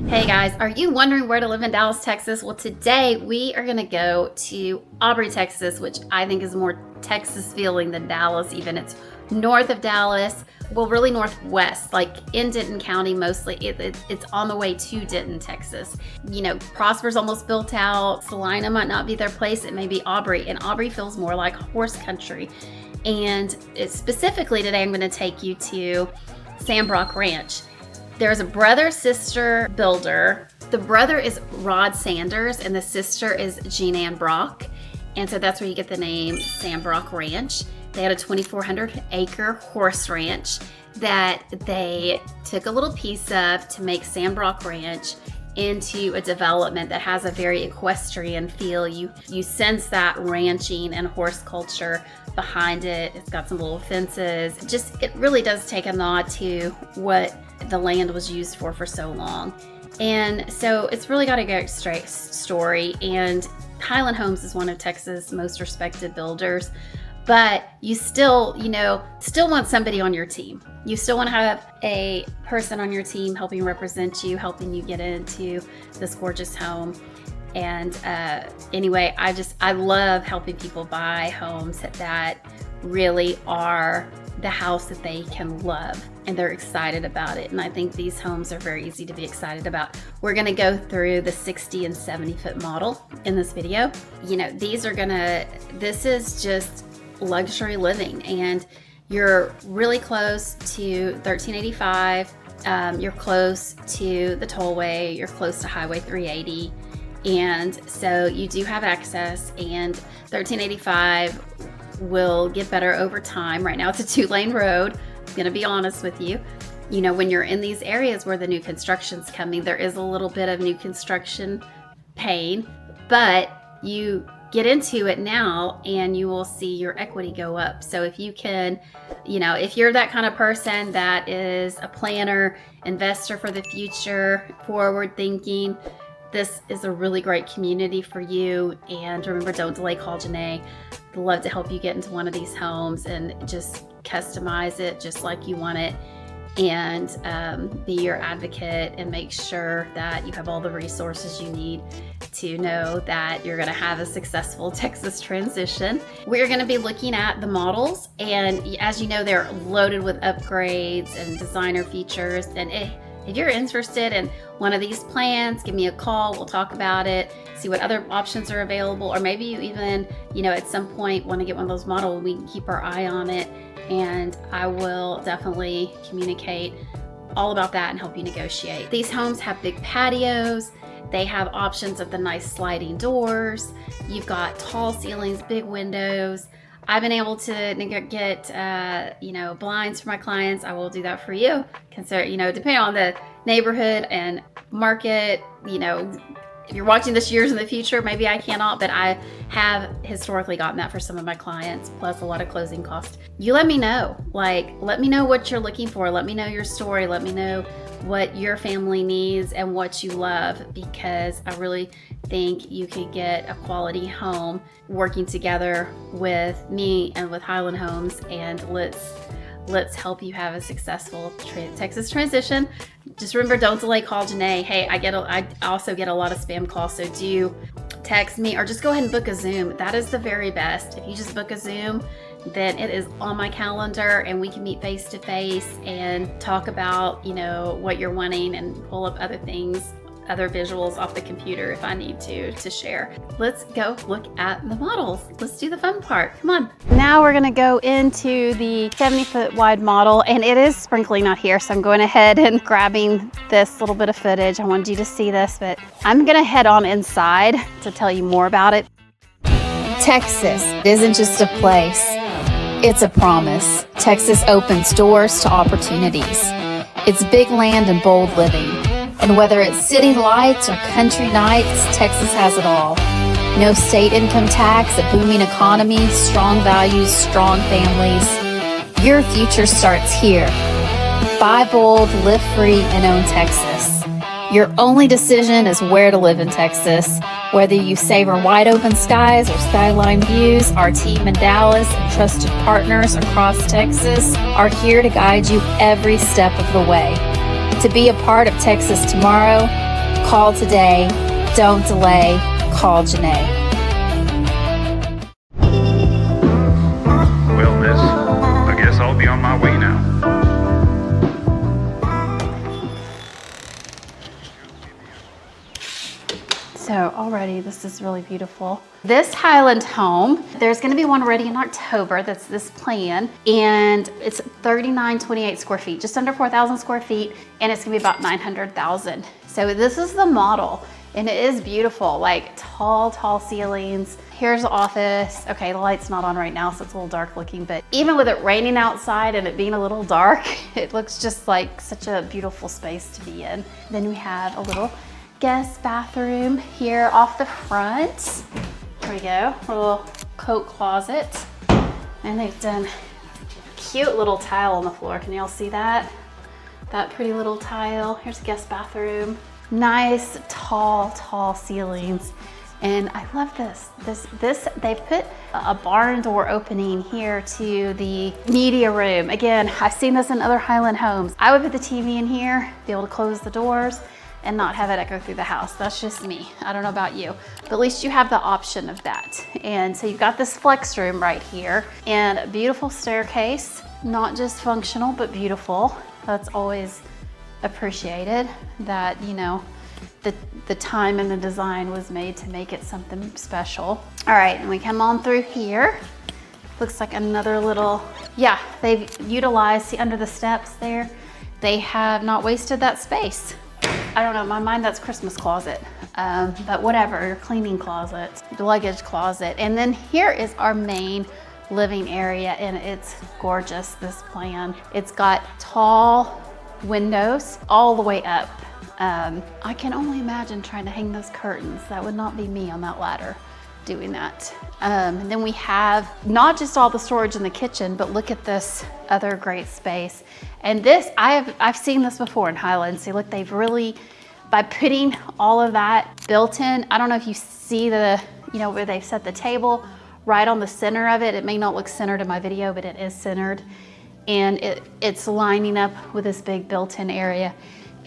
Hey guys, are you wondering where to live in Dallas, Texas? Well, today we are going to go to Aubrey, Texas, which I think is more Texas feeling than Dallas even. It's north of Dallas, well, really northwest, like in Denton County mostly. It's on the way to Denton, Texas. You know, Prosper's almost built out. Salina might not be their place. It may be Aubrey, and Aubrey feels more like horse country. And specifically today, I'm going to take you to Sandbrock Ranch. There's a brother-sister builder. The brother is Rod Sanders and the sister is Jean Ann Brock. And so that's where you get the name Sandbrock Ranch. They had a 2,400 acre horse ranch that they took a little piece of to make Sandbrock Ranch into a development that has a very equestrian feel. You sense that ranching and horse culture behind it. It's got some little fences. It really does take a nod to what the land was used for so long. And so it's really got a great story. And Highland Homes is one of Texas' most respected builders. But you still want somebody on your team. You still want to have a person on your team helping represent you, helping you get into this gorgeous home. And anyway, I love helping people buy homes that really are the house that they can love and they're excited about it. And I think these homes are very easy to be excited about. We're going to go through the 60 and 70 foot model in this video. You know, this is just luxury living, and you're really close to 1385. You're close to the tollway. You're close to Highway 380. And so you do have access, and 1385 will get better over time. Right now it's a 2-lane road. I'm gonna be honest with you. You know, when you're in these areas where the new construction's coming, there is a little bit of new construction pain, but you get into it now and you will see your equity go up. So if you can, if you're that kind of person that is a planner, investor for the future, forward thinking, this is a really great community for you. And remember, don't delay, call Janae. I'd love to help you get into one of these homes and just customize it just like you want it, and be your advocate and make sure that you have all the resources you need to know that you're going to have a successful Texas transition. We're going to be looking at the models, and as you know, they're loaded with upgrades and designer features. And if you're interested in one of these plans, give me a call. We'll talk about it, see what other options are available, or maybe you even, at some point want to get one of those models. We can keep our eye on it, and I will definitely communicate all about that and help you negotiate. These homes have big patios. They have options of the nice sliding doors. You've got tall ceilings, big windows. I've been able to get, blinds for my clients. I will do that for you. Consider, depending on the neighborhood and market, if you're watching this years in the future, maybe I cannot, but I have historically gotten that for some of my clients, plus a lot of closing costs. You let me know. Let me know what you're looking for. Let me know your story. Let me know what your family needs and what you love, because I really think you could get a quality home working together with me and with Highland Homes, and let's help you have a successful Texas transition. Just remember, don't delay, call Janae. Hey, I also get a lot of spam calls, so do text me or just go ahead and book a Zoom. That is the very best. If you just book a Zoom, then it is on my calendar and we can meet face to face and talk about, what you're wanting and pull up other things, other visuals off the computer if I need to share. Let's go look at the models. Let's do the fun part. Come on. Now we're gonna go into the 70-foot wide model, and it is sprinkling out here, so I'm going ahead and grabbing this little bit of footage. I wanted you to see this, but I'm gonna head on inside to tell you more about it. Texas isn't just a place, it's a promise. Texas opens doors to opportunities. It's big land and bold living. And whether it's city lights or country nights, Texas has it all. No state income tax, a booming economy, strong values, strong families. Your future starts here. Buy bold, live free, and own Texas. Your only decision is where to live in Texas. Whether you savor wide open skies or skyline views, our team in Dallas and trusted partners across Texas are here to guide you every step of the way. To be a part of Texas tomorrow, Call today. Don't delay. Call Janae. Well, miss, I guess I'll be on my way now. So already this is really beautiful. This Highland home, there's gonna be one ready in October, that's this plan, and it's 3928 square feet, just under 4,000 square feet, and it's gonna be about 900,000. So this is the model, and it is beautiful, like tall ceilings. Here's the office. Okay, the light's not on right now, so it's a little dark looking, but even with it raining outside and it being a little dark, it looks just like such a beautiful space to be in. Then we have a little guest bathroom here off the front. Here we go, a little coat closet. And they've done cute little tile on the floor. Can y'all see that? That pretty little tile. Here's a guest bathroom. Nice, tall ceilings. And I love this. They've put a barn door opening here to the media room. Again, I've seen this in other Highland homes. I would put the TV in here, be able to close the doors, and not have it echo through the house. That's just me. I don't know about you, but at least you have the option of that. And so you've got this flex room right here and a beautiful staircase, not just functional, but beautiful. That's always appreciated, that, you know, the time and the design was made to make it something special. All right, and we come on through here. Looks like another little, yeah, they've utilized, see under the steps there, they have not wasted that space. I don't know, in my mind that's Christmas closet, but whatever, your cleaning closet, luggage closet. And then here is our main living area, and it's gorgeous, this plan. It's got tall windows all the way up. I can only imagine trying to hang those curtains. That would not be me on that ladder doing that. And then we have not just all the storage in the kitchen, but look at this other great space. And this, I've seen this before in Highland. See, look, they've really, by putting all of that built in, I don't know if you see the, you know, where they've set the table right on the center of it. It may not look centered in my video, but it is centered. And it's lining up with this big built-in area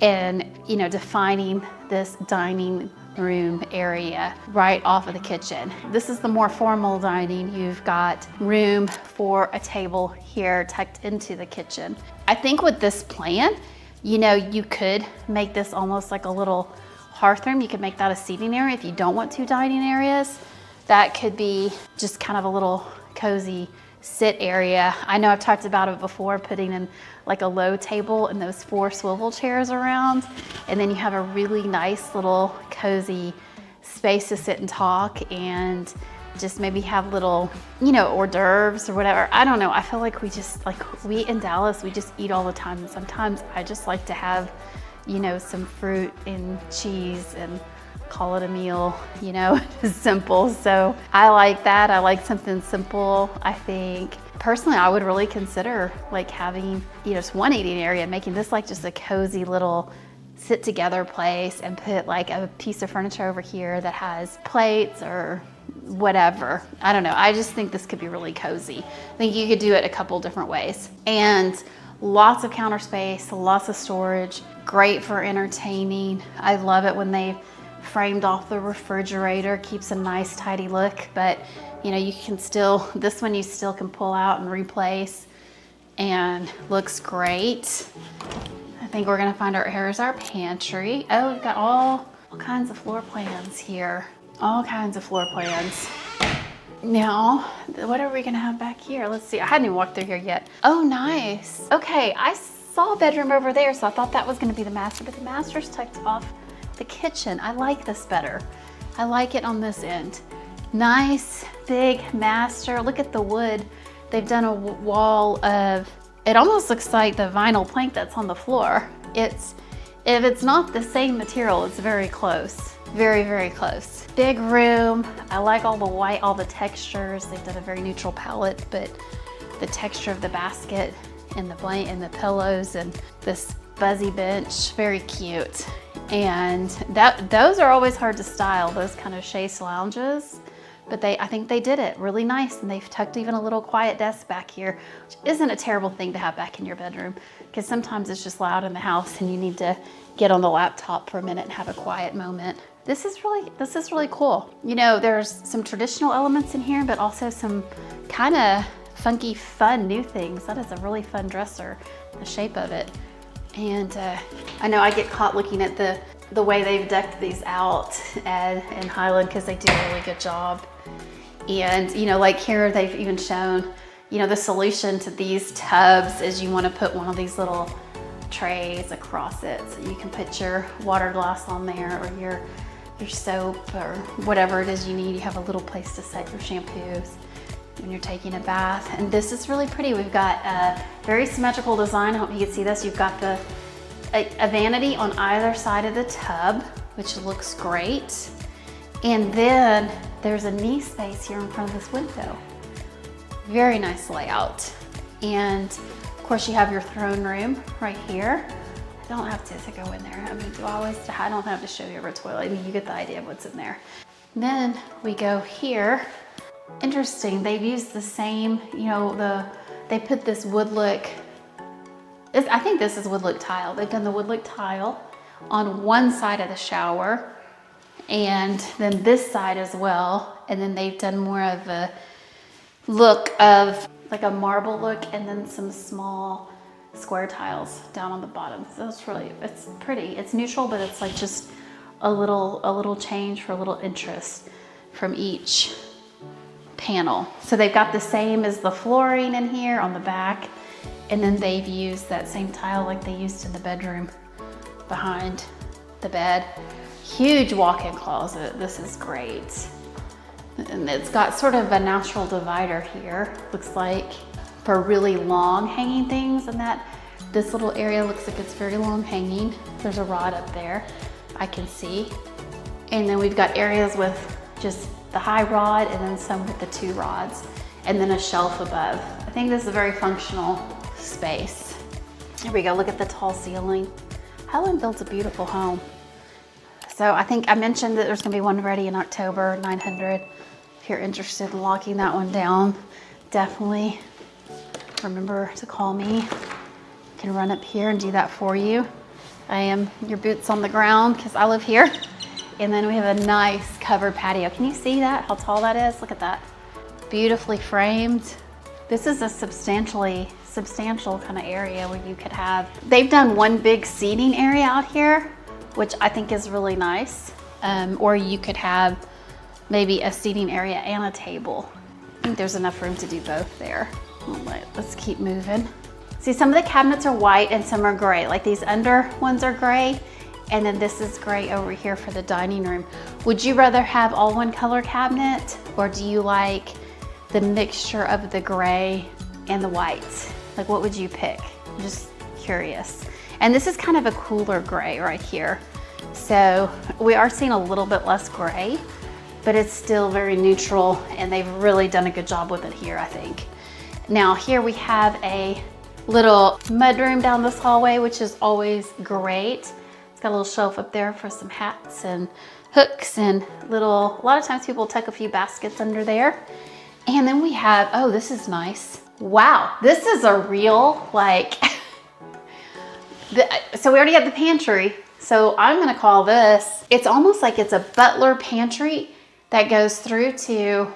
and, you know, defining this dining room area right off of the kitchen. This is the more formal dining. You've got room for a table here tucked into the kitchen. I think with this plan, you know, you could make this almost like a little hearth room. You could make that a seating area if you don't want two dining areas. That could be just kind of a little cozy sit area. I know I've talked about it before, putting in like a low table and those 4 swivel chairs around, and then you have a really nice little cozy space to sit and talk, and just maybe have little, you know, hors d'oeuvres or whatever. I don't know. I feel like we in Dallas, we just eat all the time, and sometimes I just like to have, you know, some fruit and cheese and call it a meal, you know, simple. So I like that. I like something simple. I think personally, I would really consider like having, you know, just one eating area, making this like just a cozy little sit together place, and put like a piece of furniture over here that has plates or whatever. I don't know. I just think this could be really cozy. I think you could do it a couple different ways. And lots of counter space, lots of storage, great for entertaining. I love it when they framed off the refrigerator, keeps a nice tidy look, but you know, you can still, this one you still can pull out and replace, and looks great. I think we're gonna find here's our pantry. Oh, we've got all kinds of floor plans here. All kinds of floor plans. Now, what are we gonna have back here? Let's see, I hadn't even walked through here yet. Oh, nice. Okay, I saw a bedroom over there, so I thought that was gonna be the master, but the master's tucked off the kitchen. I like this better. I like it on this end. Nice, big master. Look at the wood. They've done a wall of, it almost looks like the vinyl plank that's on the floor. If it's not the same material, it's very close. Very, very close. Big room. I like all the white, all the textures. They've done a very neutral palette, but the texture of the basket and the blanket and the pillows and this fuzzy bench, very cute. And those are always hard to style, those kind of chaise lounges. But I think they did it really nice, and they've tucked even a little quiet desk back here, which isn't a terrible thing to have back in your bedroom, because sometimes it's just loud in the house and you need to get on the laptop for a minute and have a quiet moment. This is really cool. You know, there's some traditional elements in here, but also some kind of funky, fun new things. That is a really fun dresser, the shape of it. And I know I get caught looking at the way they've decked these out in Highland, because they do a really good job. And you know, like here they've even shown, you know, the solution to these tubs is you want to put one of these little trays across it, so you can put your water glass on there, or your soap, or whatever it is you need. You have a little place to set your shampoos when you're taking a bath. And this is really pretty. We've got a very symmetrical design. I hope you can see this. You've got a vanity on either side of the tub, which looks great. And then there's a knee space here in front of this window. Very nice layout. And of course you have your throne room right here. I don't have to go in there. I mean, I don't have to show you every toilet. I mean, you get the idea of what's in there. And then we go here. Interesting, they've used the same, you know, they put this wood look, I think this is wood look tile. They've done the wood look tile on one side of the shower, and then this side as well. And then they've done more of a look of like a marble look, and then some small square tiles down on the bottom. So it's pretty. It's neutral, but it's like just a little change for a little interest from each panel. So they've got the same as the flooring in here on the back, and then they've used that same tile like they used in the bedroom behind the bed. Huge walk-in closet. This is great. And it's got sort of a natural divider here, looks like, for really long hanging things, and that this little area looks like it's very long hanging. There's a rod up there I can see. And then we've got areas with just the high rod, and then some with the 2 rods, and then a shelf above. I think this is a very functional space. Here we go, look at the tall ceiling. Highland builds a beautiful home. So I think I mentioned that there's gonna be one ready in October, 900. If you're interested in locking that one down, definitely remember to call me. I can run up here and do that for you. I am your boots on the ground because I live here. And then we have a nice covered patio. Can you see that, how tall that is? Look at that. Beautifully framed. This is a substantial kind of area where you could have, they've done one big seating area out here, which I think is really nice. Or you could have maybe a seating area and a table. I think there's enough room to do both there. Let's keep moving. See, some of the cabinets are white and some are gray. Like these under ones are gray, and then this is gray over here for the dining room. Would you rather have all one color cabinet, or do you like the mixture of the gray and the white? Like, what would you pick? I'm just curious. And this is kind of a cooler gray right here. So we are seeing a little bit less gray, but it's still very neutral, and they've really done a good job with it here, I think. Now here we have a little mudroom down this hallway, which is always great. It's got a little shelf up there for some hats and hooks, and a lot of times people tuck a few baskets under there. And then we have, oh, this is nice. Wow, this is a real, like, so we already have the pantry. So I'm gonna call this, it's almost like it's a butler pantry that goes through to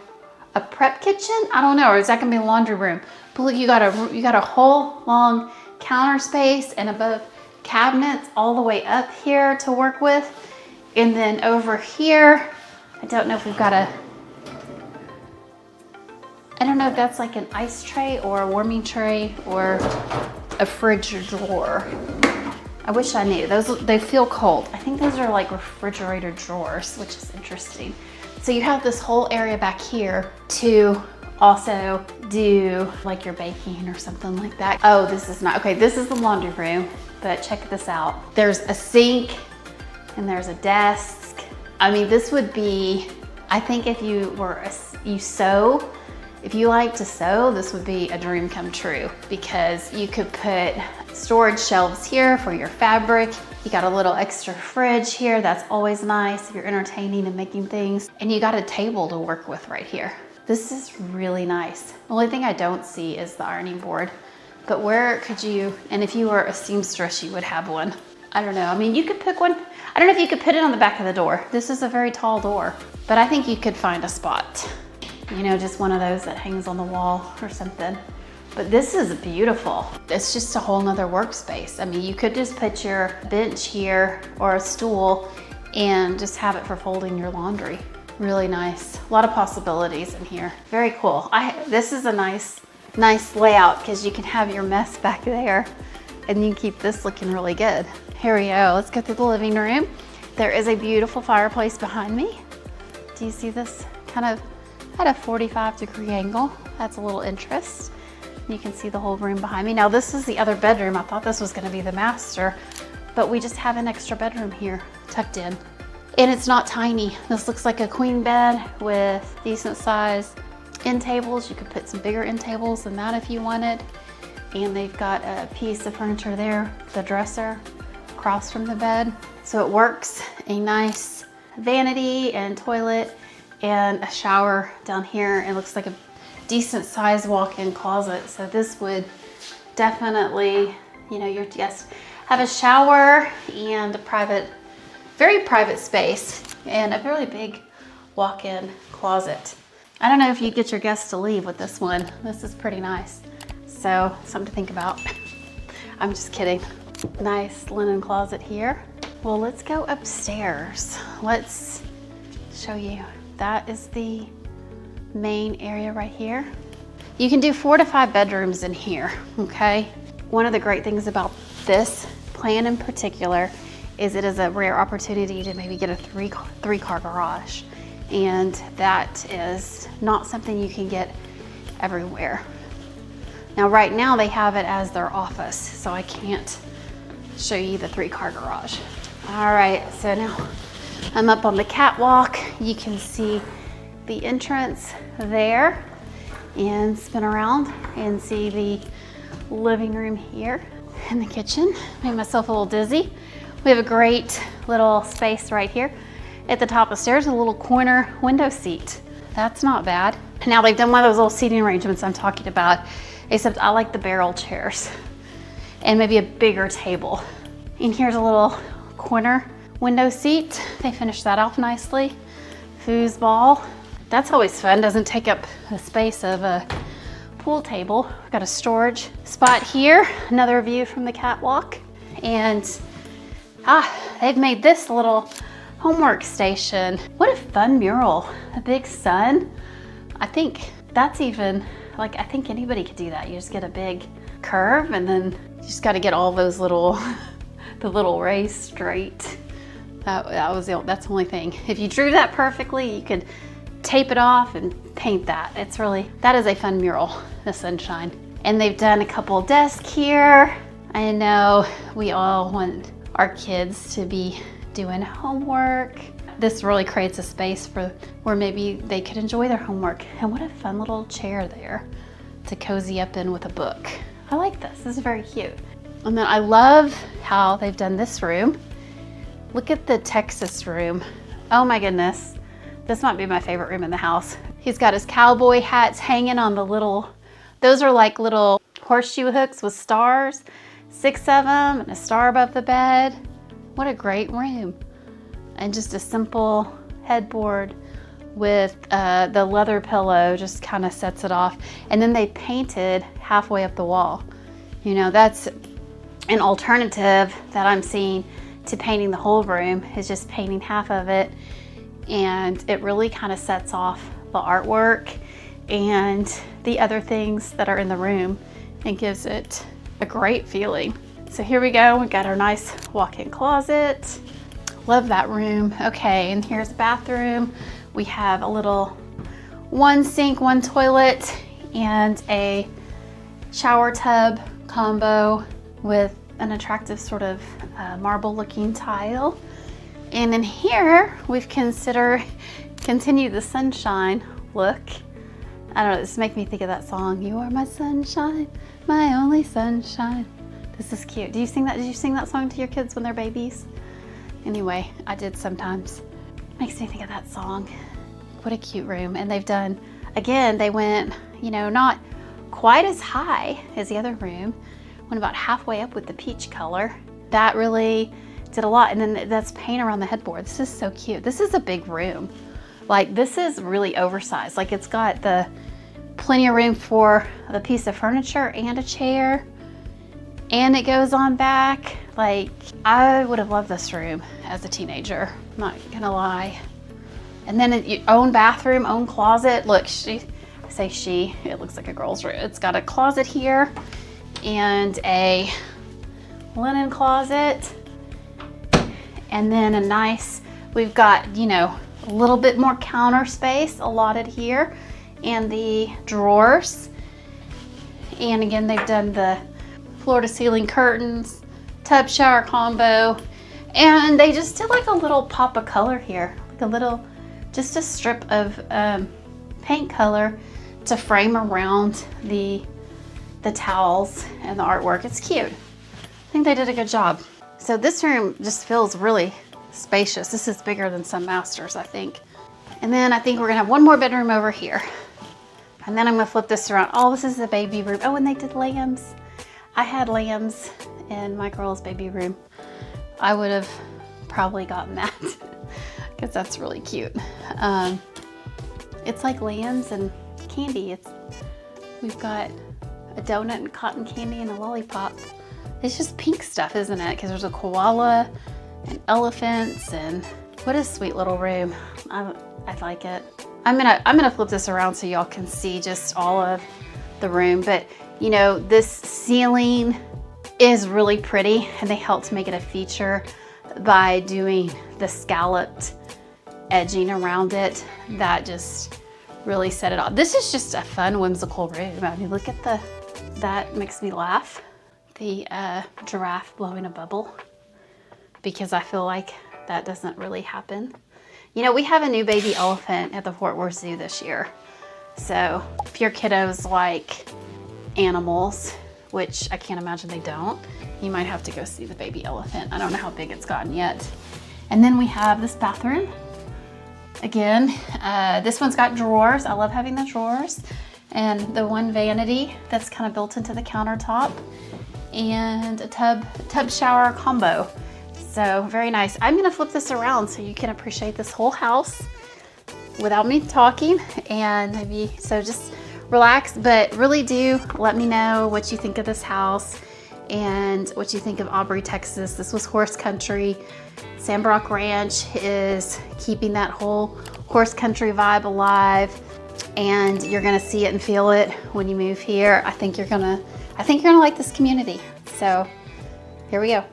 a prep kitchen. I don't know, or is that gonna be a laundry room? But look, you got a whole long counter space, and above cabinets all the way up here to work with. And then over here, I don't know if we've got I don't know if that's like an ice tray or a warming tray or a fridge drawer. I wish I knew. They feel cold. I think those are like refrigerator drawers, which is interesting. So you have this whole area back here to also do like your baking or something like that. Oh, this is not, okay, this is the laundry room, but check this out. There's a sink and there's a desk. I mean, this would be, I think if you sew, if you like to sew, this would be a dream come true, because you could put storage shelves here for your fabric. You got a little extra fridge here. That's always nice if you're entertaining and making things. And you got a table to work with right here. This is really nice. The only thing I don't see is the ironing board. But where could you, and if you were a seamstress, you would have one. But where could you put this? I don't know if that's like an ice tray or a warming tray or a fridge drawer. I wish I knew. Those they feel cold. I think those are like refrigerator drawers, which is interesting. So you have this whole area back here to also do like your baking or something like that. Oh, this is not, okay, this is the laundry room, but check this out. There's a sink and there's a desk. I mean, this would be, I think if you sew, if you like to sew, this would be a dream come true, because you could put storage shelves here for your fabric. You got a little extra fridge here. That's always nice if you're entertaining and making things. And you got a table to work with right here. This is really nice. The only thing I don't see is the ironing board. But where could you, and if you were a seamstress, I don't know. I mean, you could pick one. I don't know if you could put it on the back of the door. This is a very tall door, but I think you could find a spot. You know, just one of those that hangs on the wall or something. But this is beautiful. It's just a whole nother workspace. I mean, you could just put your bench here or a stool and just have it for folding your laundry. Really nice. A lot of possibilities in here. Very cool. This is a nice layout because you can have your mess back there and you can keep this looking really good. Here we go. Let's go through the living room. There is a beautiful fireplace behind me. Do you see this kind of at a 45-degree angle? That's a little interest. You can see the whole room behind me. Now this is the other bedroom. I thought this was gonna be the master, but we just have an extra bedroom here tucked in. And it's not tiny. This looks like a queen bed with decent size end tables. You could put some bigger end tables than that if you wanted. And they've got a piece of furniture there, the dresser, across from the bed. So it works. A nice vanity and toilet and a shower down here. It looks like a decent sized walk-in closet. So this would definitely, you know, your guests have a shower and a private, very private space and a really big walk-in closet. I don't know if you get your guests to leave with this one. This is pretty nice. So something to think about. I'm just kidding. Nice linen closet here. Well, let's go upstairs. Let's show you. That is the main area right here. You can do 4 to 5 bedrooms in here, okay? One of the great things about this plan in particular is it is a rare opportunity to maybe get a three-car garage. And that is not something you can get everywhere. Now, right now they have it as their office, so I can't show you the 3-car garage. All right, so now I'm up on the catwalk. You can see the entrance there and spin around and see the living room here and the kitchen. Made myself a little dizzy. We have a great little space right here. At the top of the stairs, a little corner window seat. That's not bad. Now they've done one of those little seating arrangements I'm talking about, except I like the barrel chairs and maybe a bigger table. And here's a little corner window seat. They finished that off nicely. Foosball. That's always fun, doesn't take up the space of a pool table. We've got a storage spot here, another view from the catwalk. And they've made this little homework station. What a fun mural, a big sun. I think that's even, like, I think anybody could do that. You just get a big curve and then you just got to get all those little, the little rays straight. That's the only thing. If you drew that perfectly, you could tape it off and paint that. It's really, that is a fun mural, the sunshine. And they've done a couple desks here. I know we all want our kids to be doing homework. This really creates a space for where maybe they could enjoy their homework. And what a fun little chair there to cozy up in with a book. I like this. This is very cute. And then I love how they've done this room. Look at the Texas room. Oh my goodness. This might be my favorite room in the house. He's got his cowboy hats hanging on the little, those are like little horseshoe hooks with stars, 6 of them, and a star above the bed. What a great room. And just a simple headboard with the leather pillow just kind of sets it off. And then they painted halfway up the wall. You know, that's an alternative that I'm seeing to painting the whole room, is just painting half of it. And it really kind of sets off the artwork and the other things that are in the room and gives it a great feeling. So here we go, we got our nice walk-in closet. Love that room. Okay, and here's the bathroom. We have a little 1 sink, 1 toilet, and a shower tub combo with an attractive sort of marble looking tile. And in here, we've continued the sunshine look. I don't know, this makes me think of that song, "You are my sunshine, my only sunshine." This is cute. Do you sing that? Did you sing that song to your kids when they're babies? Anyway, I did sometimes. Makes me think of that song. What a cute room. And they've done, again, they went, you know, not quite as high as the other room. Went about halfway up with the peach color. that really did a lot. And then that's paint around the headboard. This is so cute. This is a big room. Like, this is really oversized. Like, it's got the plenty of room for a piece of furniture and a chair, and it goes on back. Like, I would have loved this room as a teenager, not gonna lie. And then your own bathroom, own closet. Look, I say she, it looks like a girl's room. It's got a closet here and a linen closet, and then a nice, we've got, you know, a little bit more counter space allotted here, and the drawers. And again, they've done the floor to ceiling curtains, tub shower combo, and they just did like a little pop of color here, like a little, just a strip of paint color to frame around the towels and the artwork. It's cute. I think they did a good job. So this room just feels really spacious. This is bigger than some masters, I think. And then I think we're gonna have one more bedroom over here. And then I'm gonna flip this around. Oh, this is the baby room. Oh, and they did lambs. I had lambs in my girl's baby room. I would have probably gotten that because that's really cute. It's like lambs and candy. We've got a donut and cotton candy and a lollipop. It's just pink stuff, isn't it? Because there's a koala and elephants, and what a sweet little room. I like it. I'm gonna flip this around so y'all can see just all of the room. But you know, this ceiling is really pretty, and they helped make it a feature by doing the scalloped edging around it. That just really set it off. This is just a fun, whimsical room. I mean, look at that makes me laugh. The giraffe blowing a bubble, because I feel like that doesn't really happen. You know, we have a new baby elephant at the Fort Worth Zoo this year. So if your kiddos like animals, which I can't imagine they don't, you might have to go see the baby elephant. I don't know how big it's gotten yet. And then we have this bathroom. Again, this one's got drawers. I love having the drawers. And the one vanity that's kind of built into the countertop, and a tub shower combo. So very nice. I'm gonna flip this around so you can appreciate this whole house without me talking, and maybe, so just relax, but really do let me know what you think of this house and what you think of Aubrey, Texas. This was horse country. Sandbrock Ranch is keeping that whole horse country vibe alive, and you're gonna see it and feel it when you move here. I think you're gonna like this community. So here we go.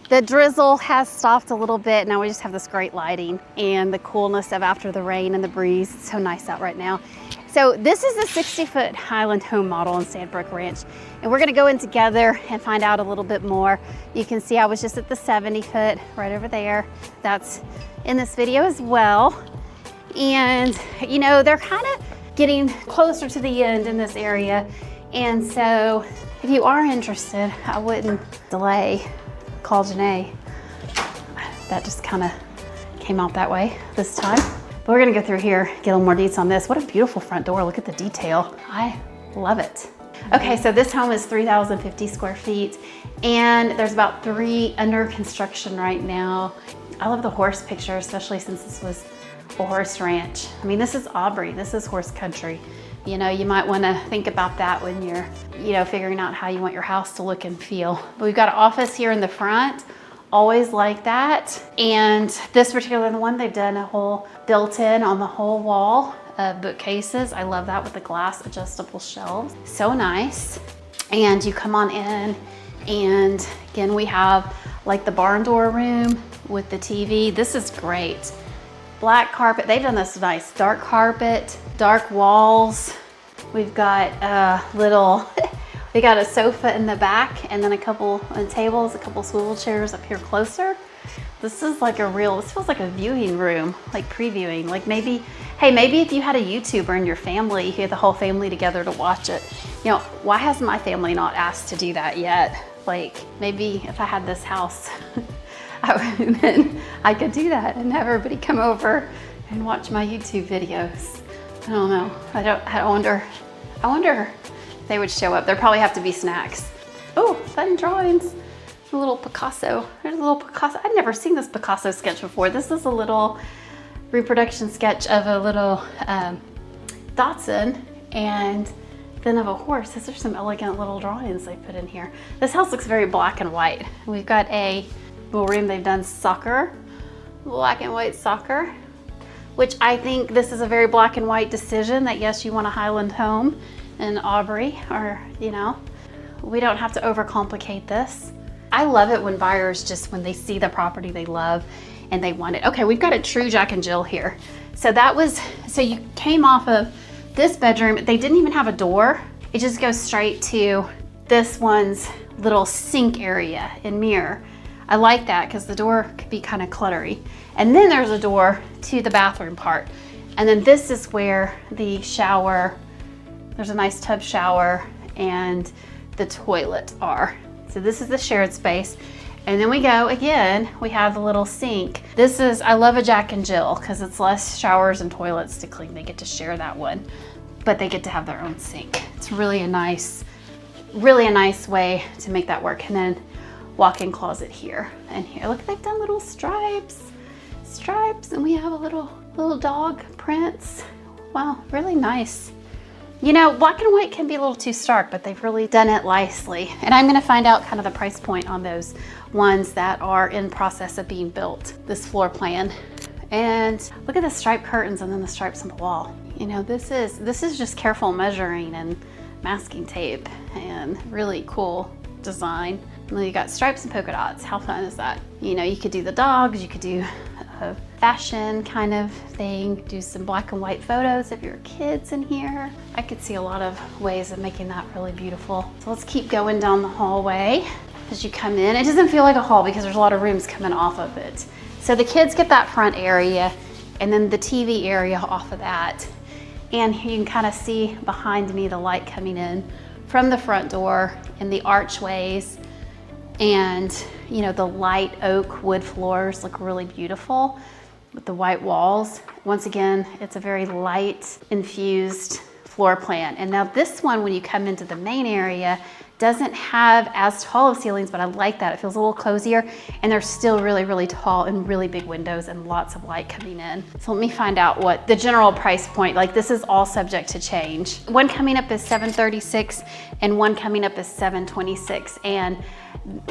The drizzle has stopped a little bit. Now we just have this great lighting and the coolness of after the rain and the breeze. It's so nice out right now. So this is a 60-foot Highland home model in Sandbrock Ranch. And we're gonna go in together and find out a little bit more. You can see I was just at the 70-foot right over there. That's in this video as well. And you know, they're kind of getting closer to the end in this area. And so if you are interested, I wouldn't delay. Call Janae. That just kind of came out that way this time. But we're gonna go through here, get a little more deets on this. What a beautiful front door. Look at the detail. I love it. Okay, so this home is 3,050 square feet and there's about 3 under construction right now. I love the horse picture, especially since this was a horse ranch. I mean, this is Aubrey, this is horse country. You know, you might wanna think about that when you're, you know, figuring out how you want your house to look and feel. But we've got an office here in the front, always like that. And this particular one, they've done a whole built-in on the whole wall of bookcases. I love that with the glass adjustable shelves. So nice. And you come on in and again, we have like the barn door room with the TV. This is great. Black carpet, they've done this nice. Dark carpet, dark walls. We've got a little, we got a sofa in the back and then a couple tables, a couple swivel chairs up here closer. This is like a real, this feels like a viewing room, like previewing. Like maybe, hey, maybe if you had a YouTuber in your family, you had the whole family together to watch it. You know, why has my family not asked to do that yet? Like maybe if I had this house, then I could do that and have everybody come over and watch my YouTube videos. I don't know. I wonder if they would show up. There probably have to be snacks. Oh, fun drawings. A little Picasso. There's a little Picasso. I'd never seen this Picasso sketch before. This is a little reproduction sketch of a little Dachshund and then of a horse. These are some elegant little drawings they put in here. This house looks very black and white. We've got a little room. They've done soccer, black and white soccer, which I think this is a very black and white decision that yes, you want a Highland home in Aubrey, or you know, we don't have to overcomplicate this. I love it when buyers just, when they see the property they love and they want it. Okay, we've got a true Jack and Jill here. So that was, so you came off of this bedroom. They didn't even have a door. It just goes straight to this one's little sink area and mirror. I like that because the door could be kind of cluttery. And then there's a door to the bathroom part. And then this is where the shower, there's a nice tub shower and the toilet are. So this is the shared space. And then we go again, we have the little sink. This is, I love a Jack and Jill because it's less showers and toilets to clean. They get to share that one, but they get to have their own sink. It's really a nice way to make that work. And then walk-in closet here and here. Look, they've done little stripes, and we have a little dog prints. Wow, really nice. You know, black and white can be a little too stark, but they've really done it nicely. And I'm gonna find out kind of the price point on those ones that are in process of being built, this floor plan. And look at the striped curtains and then the stripes on the wall. You know, this is just careful measuring and masking tape and really cool design. And then you got stripes and polka dots. How fun is that? You know, you could do the dogs, you could do a fashion kind of thing, do some black and white photos of your kids in here. I could see a lot of ways of making that really beautiful. So let's keep going down the hallway. As you come in, it doesn't feel like a hall because there's a lot of rooms coming off of it. So the kids get that front area and then the TV area off of that. And you can kind of see behind me the light coming in from the front door and the archways. And you know, the light oak wood floors look really beautiful with the white walls. Once again, it's a very light infused floor plan. And now this one, when you come into the main area, doesn't have as tall of ceilings, but I like that. It feels a little cozier and they're still really, really tall and really big windows and lots of light coming in. So let me find out what the general price point, like this is all subject to change. One coming up is $736 and one coming up is $726. And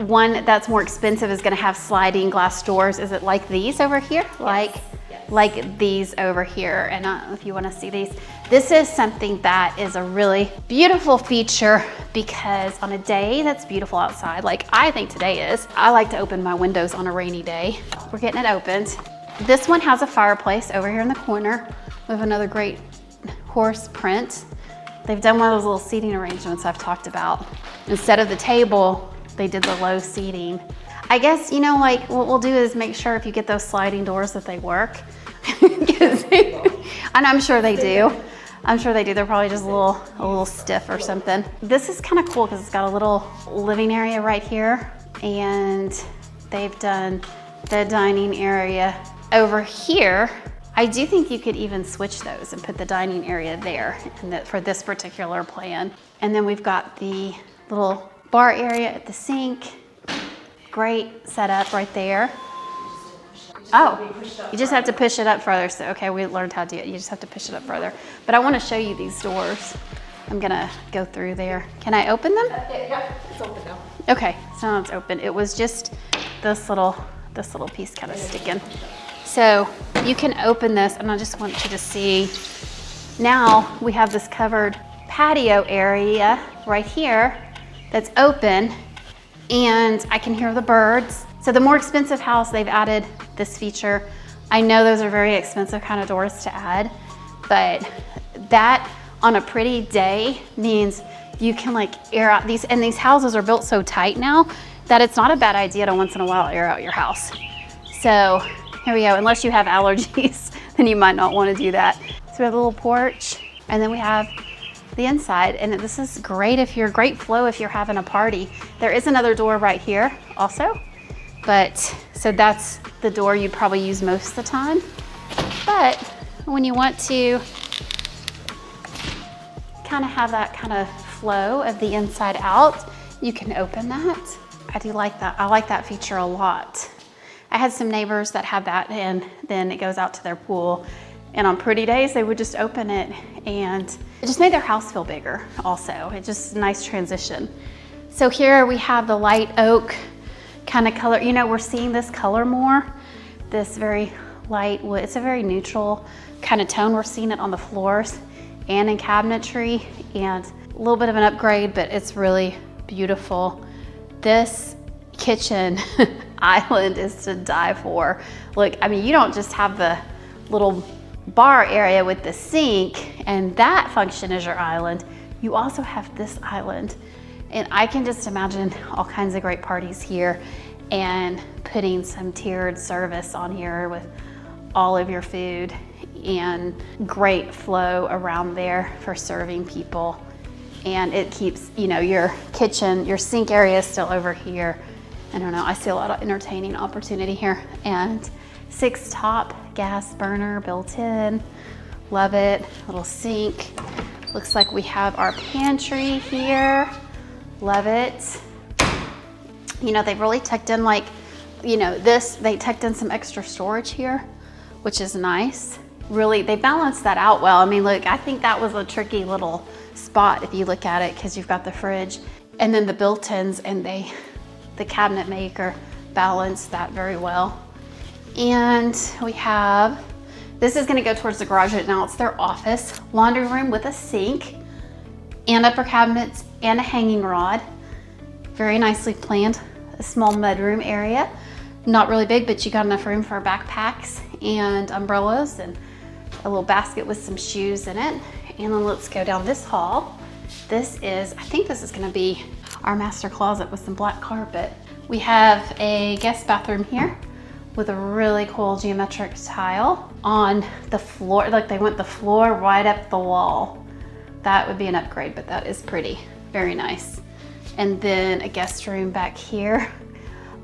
one that's more expensive is gonna have sliding glass doors. Is it like these over here? Yes. Like, yes. like these over here. And I don't know if you want to see these. This is something that is a really beautiful feature because on a day that's beautiful outside, like I think today is, I like to open my windows on a rainy day. We're getting it opened. This one has a fireplace over here in the corner. We have another great horse print. They've done one of those little seating arrangements I've talked about. Instead of the table, they did the low seating. I guess, you know, like what we'll do is make sure if you get those sliding doors that they work. And I'm sure they do. I'm sure they do. They're probably just a little stiff or something. This is kind of cool because it's got a little living area right here. And they've done the dining area over here. I do think you could even switch those and put the dining area there for this particular plan. And then we've got the little bar area at the sink. Great setup right there. Oh, you just have to push it up further. So, okay, we learned how to do it. You just have to push it up further. But I want to show you these doors. I'm gonna go through there. Can I open them? Yeah, it's open now. Okay, so now it's open. It was just this little piece kind of sticking. So you can open this, and I just want you to see, now we have this covered patio area right here that's open, and I can hear the birds. So the more expensive house, they've added this feature. I know those are very expensive kind of doors to add, but that on a pretty day means you can like air out these, and these houses are built so tight now that it's not a bad idea to once in a while air out your house. So here we go, unless you have allergies, then you might not want to do that. So we have a little porch, and then we have the inside, and this is great great flow if you're having a party. There is another door right here also, but so that's the door you probably use most of the time. But when you want to kind of have that kind of flow of the inside out, you can open that. I do like that. I like that feature a lot. I had some neighbors that had that, and then it goes out to their pool. And on pretty days, they would just open it, and it just made their house feel bigger also. It's just a nice transition. So here we have the light oak kind of color. You know, we're seeing this color more, this very light wood. It's a very neutral kind of tone. We're seeing it on the floors and in cabinetry, and a little bit of an upgrade, but it's really beautiful. This kitchen island is to die for. Look, I mean, you don't just have the little bar area with the sink and that function as your island. You also have this island. And I can just imagine all kinds of great parties here and putting some tiered service on here with all of your food and great flow around there for serving people. And it keeps, you know, your kitchen, your sink area is still over here. I don't know, I see a lot of entertaining opportunity here. And 6 top gas burner built in. Love it. Little sink. Looks like we have our pantry here. Love it. You know, they've really tucked in, like, you know, they tucked in some extra storage here, which is nice. Really, they balanced that out well. I mean, look, I think that was a tricky little spot if you look at it, because you've got the fridge and then the built-ins, and the cabinet maker balanced that very well. And we have, this is gonna go towards the garage right now. It's their office, laundry room with a sink and upper cabinets and a hanging rod. Very nicely planned. A small mudroom area. Not really big, but you got enough room for backpacks and umbrellas and a little basket with some shoes in it. And then let's go down this hall. This is, I think this is gonna be our master closet with some black carpet. We have a guest bathroom here with a really cool geometric tile on the floor. Like they went the floor right up the wall. That would be an upgrade, but that is pretty, very nice. And then a guest room back here.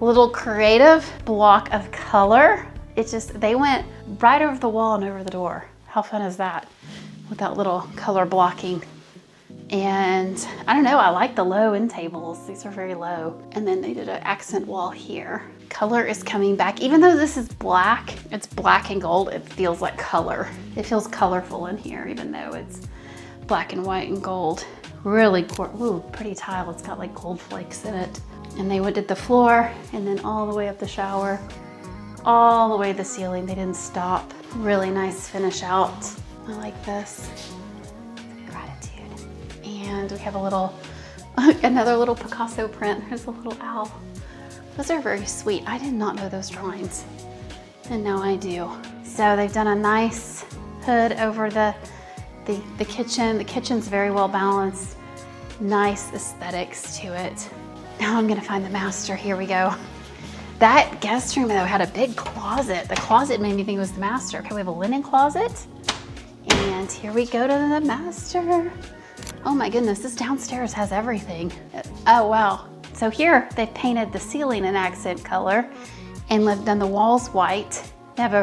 A little creative block of color. It's just, they went right over the wall and over the door. How fun is that? With that little color blocking. And I don't know, I like the low end tables. These are very low. And then they did an accent wall here. Color is coming back. Even though this is black, it's black and gold, it feels like color. It feels colorful in here, even though it's black and white and gold. Really ooh, pretty tile. It's got like gold flakes in it. And they did the floor and then all the way up the shower, all the way to the ceiling. They didn't stop. Really nice finish out. I like this. Gratitude. And we have a little, another little Picasso print. There's a little owl. Those are very sweet. I did not know those drawings, and now I do. So they've done a nice hood over the kitchen. The kitchen's very well balanced. Nice aesthetics to it. Now I'm gonna find the master. Here we go. That guest room though had a big closet. The closet made me think it was the master. Okay, we have a linen closet. And here we go to the master. Oh my goodness, this downstairs has everything. Oh wow. So here they've painted the ceiling an accent color and done the walls white. They have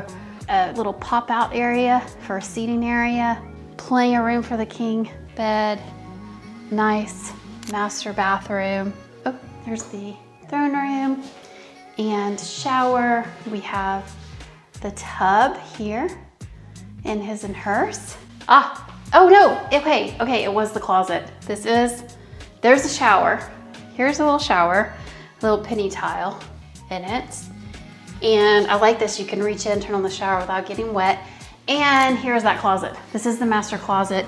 a little pop-out area for a seating area. Plenty of room for the king bed. Nice master bathroom. Oh, there's the throne room and shower. We have the tub here in his and hers. Oh no, okay, it was the closet. There's a shower. Here's a little shower, a little penny tile in it. And I like this, you can reach in, turn on the shower without getting wet. And here's that closet. This is the master closet.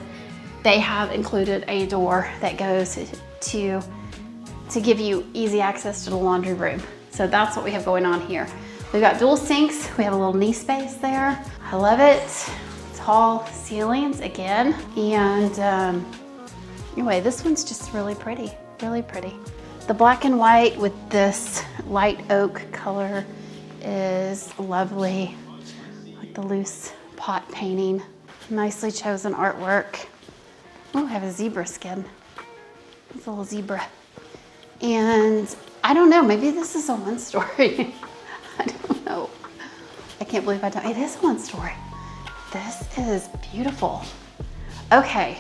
They have included a door that goes to give you easy access to the laundry room. So that's what we have going on here. We've got dual sinks. We have a little knee space there. I love it. Tall ceilings again. And anyway, this one's just really pretty, really pretty. The black and white with this light oak color is lovely. Like the loose pot painting. Nicely chosen artwork. Oh, I have a zebra skin. It's a little zebra. And I don't know, maybe this is a one story. I don't know. I can't believe I don't. It is a one story. This is beautiful. Okay,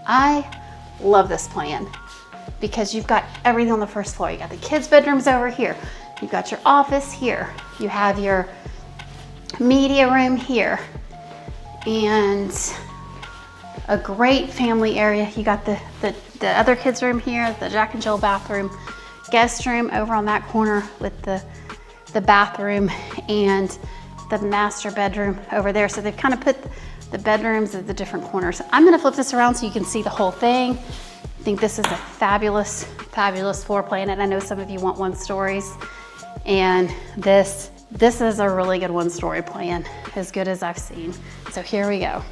I love this plan because you've got everything on the first floor. You got the kids' bedrooms over here. You've got your office here. You have your media room here. And a great family area. You got the other kids' room here, the Jack and Jill bathroom, guest room over on that corner with the bathroom and the master bedroom over there. So they've kind of put the bedrooms at the different corners. I'm gonna flip this around so you can see the whole thing. I think this is a fabulous, fabulous floor plan. And I know some of you want one stories. And this is a really good one story plan, as good as I've seen. So here we go.